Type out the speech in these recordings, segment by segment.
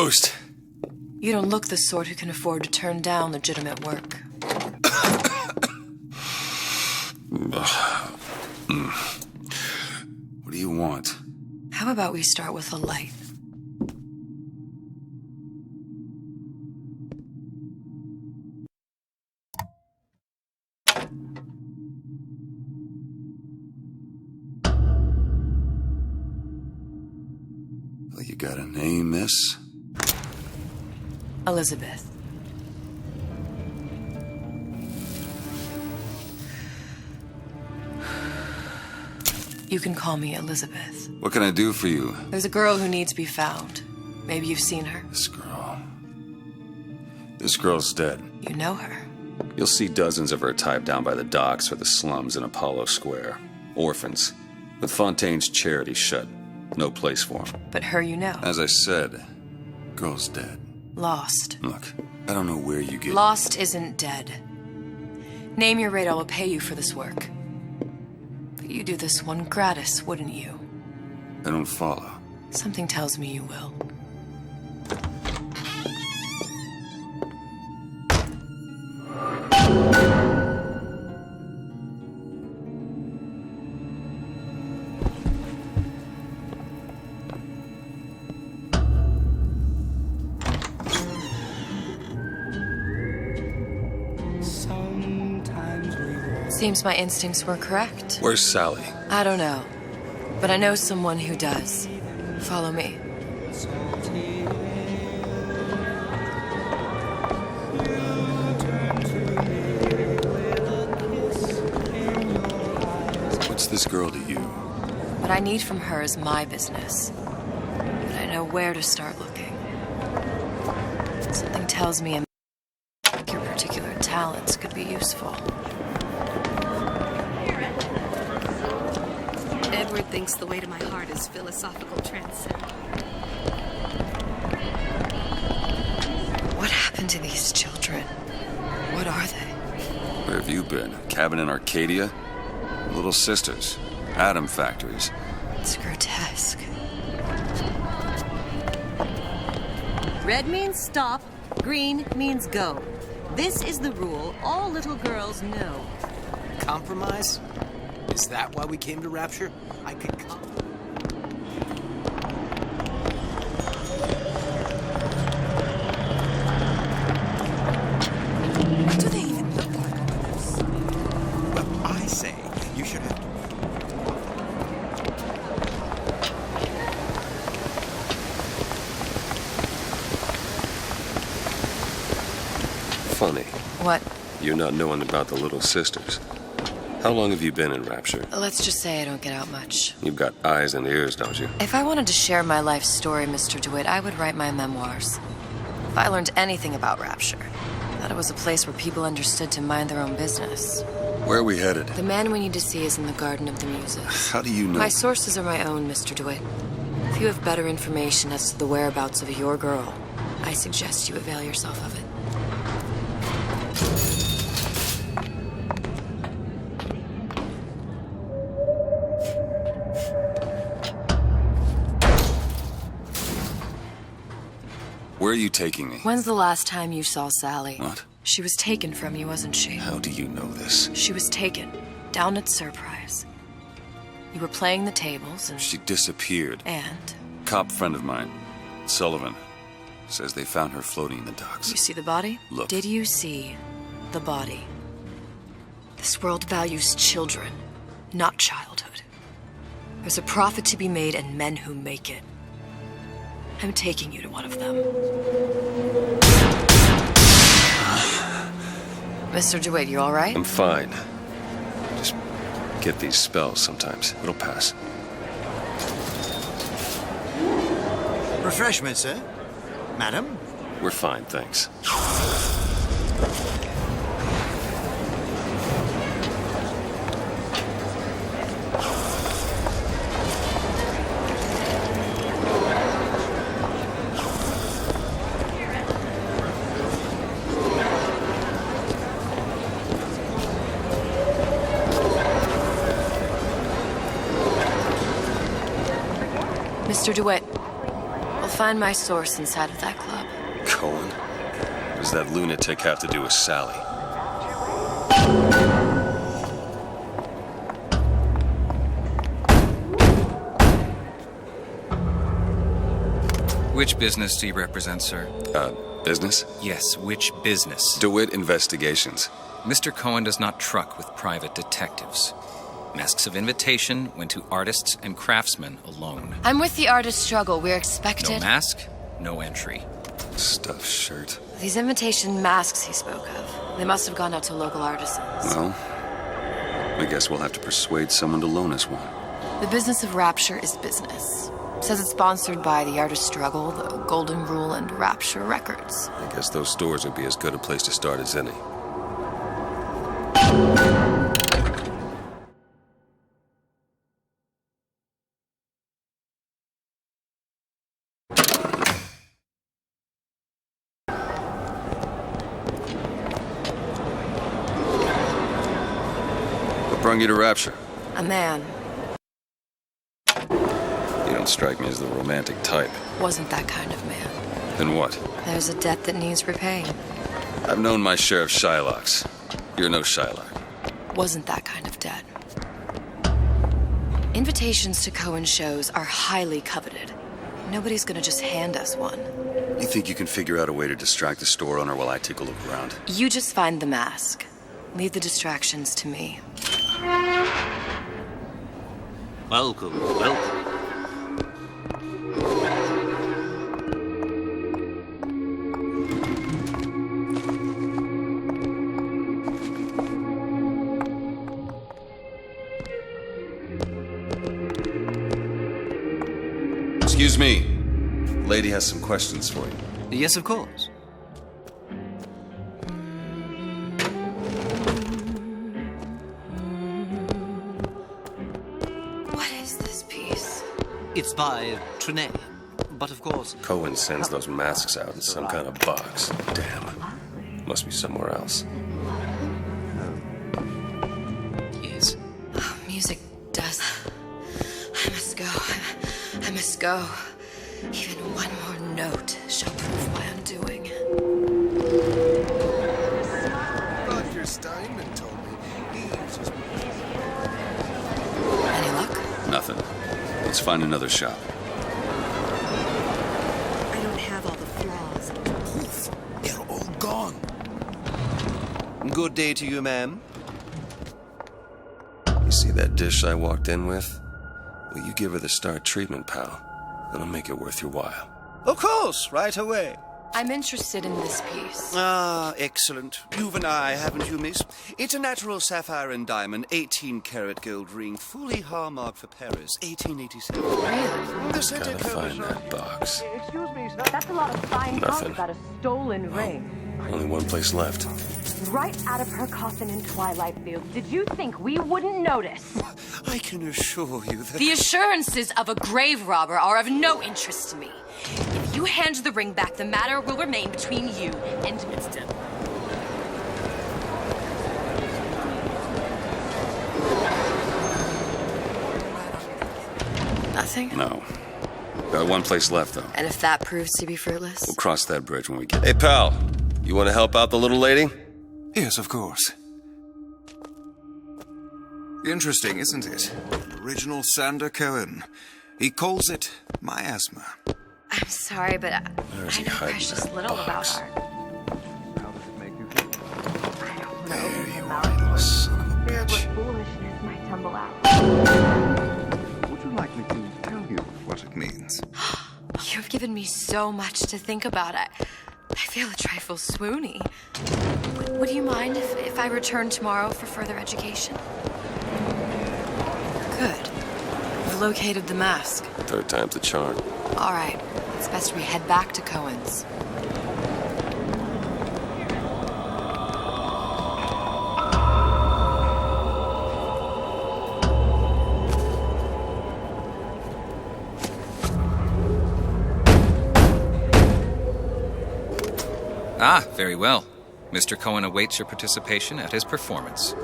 Toast. You don't look the sort who can afford to turn down legitimate work. What do you want? How about we start with a light? Well, you got a name, miss? Elizabeth. You can call me Elizabeth. What can I do for you? There's a girl who needs to be found. Maybe you've seen her. This girl's dead. You know her. You'll see dozens of her tied down by the docks or the slums in Apollo Square. Orphans. With Fontaine's charity shut. No place for them. But her you know. As I said, girl's dead. Lost. Look, I don't know where you get... Lost isn't dead. Name your rate, I will pay you for this work. But you do this one gratis, wouldn't you? I don't follow. Something tells me you will. Seems my instincts were correct. Where's Sally? I don't know, but I know someone who does. Follow me. What's this girl to you? What I need from her is my business. But I know where to start looking. Something tells me your particular talents could be useful. Edward thinks the way to my heart is philosophical transcendence. What happened to these children? What are they? Where have you been? Cabin in Arcadia? Little sisters. Atom factories. It's grotesque. Red means stop, green means go. This is the rule all little girls know. Compromise? Is that why we came to Rapture? I could come. What do they even look like over this? Well, I say you should have. Funny. What? You not knowing about the Little Sisters. How long have you been in Rapture? Let's just say I don't get out much. You've got eyes and ears, don't you? If I wanted to share my life story, Mr. DeWitt, I would write my memoirs. If I learned anything about Rapture, that it was a place where people understood to mind their own business. Where are we headed? The man we need to see is in the Garden of the Muses. How do you know? My sources are my own, Mr. DeWitt. If you have better information as to the whereabouts of your girl, I suggest you avail yourself of it. Where are you taking me? When's the last time you saw Sally? What? She was taken from you, wasn't she? How do you know this? She was taken, down at Surprise. You were playing the tables and... She disappeared. And? Cop friend of mine, Sullivan, says they found her floating in the docks. You see the body? Look. Did you see the body? This world values children, not childhood. There's a profit to be made and men who make it. I'm taking you to one of them. Mr. DeWitt, you all right? I'm fine. Just get these spells sometimes. It'll pass. Refreshment, sir? Madam? We're fine, thanks. Mr. DeWitt, we'll find my source inside of that club. Cohen? What does that lunatic have to do with Sally? Which business do you represent, sir? Business? Yes, which business? DeWitt Investigations. Mr. Cohen does not truck with private detectives. Masks of invitation went to artists and craftsmen alone. I'm with the artist struggle. We're expected... No mask, no entry. Stuffed shirt. These invitation masks he spoke of, they must have gone out to local artisans. Well, I guess we'll have to persuade someone to loan us one. The business of Rapture is business. Says it's sponsored by the Artist Struggle, the Golden Rule, and Rapture Records. I guess those stores would be as good a place to start as any. What brung you to Rapture? A man. You don't strike me as the romantic type. Wasn't that kind of man. Then what? There's a debt that needs repaying. I've known my share of Shylocks. You're no Shylock. Wasn't that kind of debt. Invitations to Cohen shows are highly coveted. Nobody's gonna just hand us one. You think you can figure out a way to distract the store owner while I take a look around? You just find the mask. Leave the distractions to me. Welcome, welcome. Excuse me. Lady has some questions for you. Yes, of course. What is this piece? It's by Trine, but of course... Cohen sends those masks out in some kind of box. Damn. Must be somewhere else. Yes. Oh, music does. I must go. I must go. Even one more note shall prove my undoing. Roger Steinman told me he uses... Any luck? Nothing. Let's find another shop. I don't have all the flaws. Poof! They're all gone. Good day to you, ma'am. You see that dish I walked in with? Well, you give her the star treatment, pal. That'll make it worth your while. Of course, right away. I'm interested in this piece. Ah, excellent. You've an eye, haven't you, miss? It's a natural sapphire and diamond, 18-karat gold ring, fully hallmarked for Paris, 1887. Really? The center Gotta find that box. Excuse me, sir. That's a lot of fine talk Nothing. about a stolen ring. Only one place left. Right out of her coffin in Twilight Field. Did you think we wouldn't notice? I can assure you that... The assurances of a grave robber are of no interest to me. If you hand the ring back, the matter will remain between you and Mr. Nothing? No. Got one place left, though. And if that proves to be fruitless? We'll cross that bridge when we get... Hey, pal. You want to help out the little lady? Yes, of course. Interesting, isn't it? Original Sander Cohen. He calls it miasma. I'm sorry, but I Where's he know hiding precious that little box? about art. How does it make you feel? I don't know. There you are, you little son of a Fear bitch. what foolishness might tumble out. Would you like me to tell you what it means? You've given me so much to think about. I feel a trifle swoony. Would you mind if I return tomorrow for further education? Good. We've located the mask. Third time's the charm. All right. It's best we head back to Cohen's. Ah, very well. Mr. Cohen awaits your participation at his performance.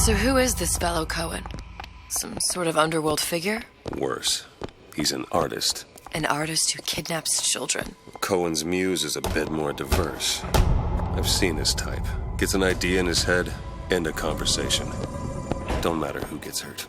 So who is this fellow Cohen? Some sort of underworld figure? Worse. He's an artist. An artist who kidnaps children. Cohen's muse is a bit more diverse. I've seen this type. Gets an idea in his head, end a conversation. Don't matter who gets hurt.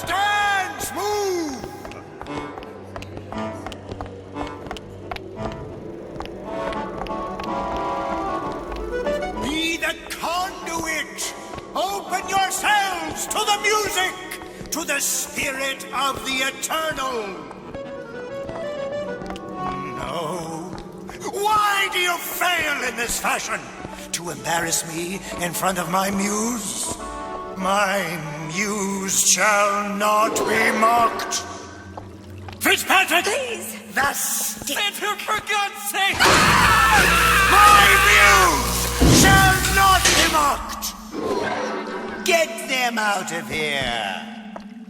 Dance! Move! Be the conduit! Open yourselves to the music! To the spirit of the eternal! No. Why do you fail in this fashion? To embarrass me in front of my muse? My muse shall not be mocked. Fitzpatrick! Please! Thus... Enter, for God's sake! My muse shall not be mocked! Get them out of here!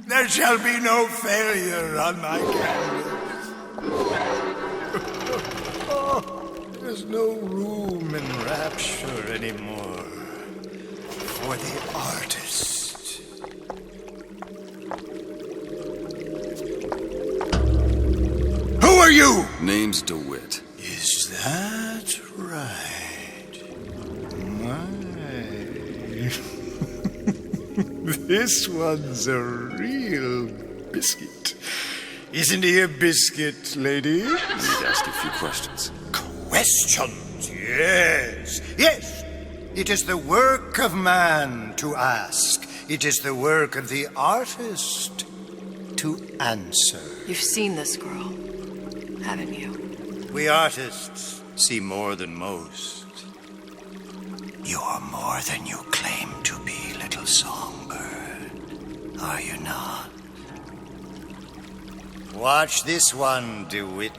There shall be no failure on my canvas. Oh, there's no room in rapture anymore for the artist. Who are you? Name's DeWitt. Is that right? My. This one's a real biscuit. Isn't he a biscuit, lady? Need to ask a few questions. Questions, yes. Yes. It is the work of man to ask. It is the work of the artist to answer. You've seen this girl, haven't you? We artists see more than most. You're more than you claim to be, little songbird. Are you not? Watch this one, DeWitt.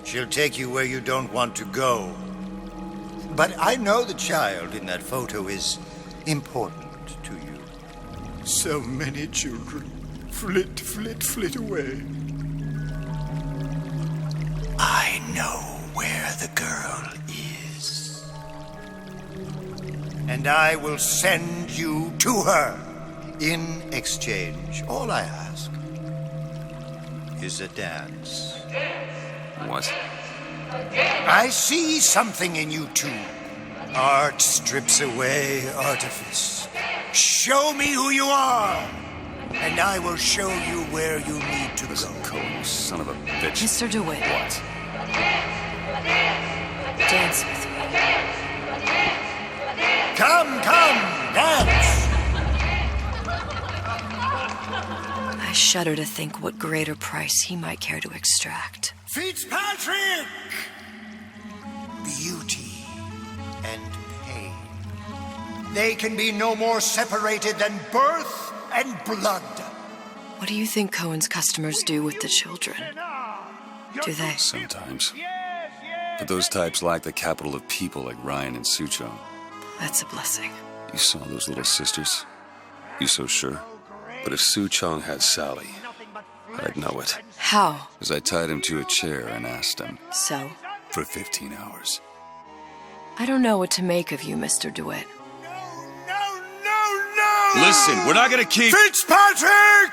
She'll take you where you don't want to go. But I know the child in that photo is important to you. So many children flit, flit, flit away. I know where the girl is. And I will send you to her. In exchange, all I ask is a dance. What? I see something in you two. Art strips away artifice. Show me who you are, and I will show you where you need to Listen, go. Cole, you son of a bitch. Mr. DeWitt. What? Dance with me. Come, dance! I shudder to think what greater price he might care to extract. Fitzpatrick! Beauty and pain. They can be no more separated than birth and blood. What do you think Cohen's customers do with the children? Do they? Sometimes. But those types lack the capital of people like Ryan and Suchong. That's a blessing. You saw those little sisters? You so sure? But if Suchong had Sally, I'd know it. How? As I tied him to a chair and asked him. So? For 15 hours. I don't know what to make of you, Mr. DeWitt. No! Listen, we're not gonna keep... Fitzpatrick!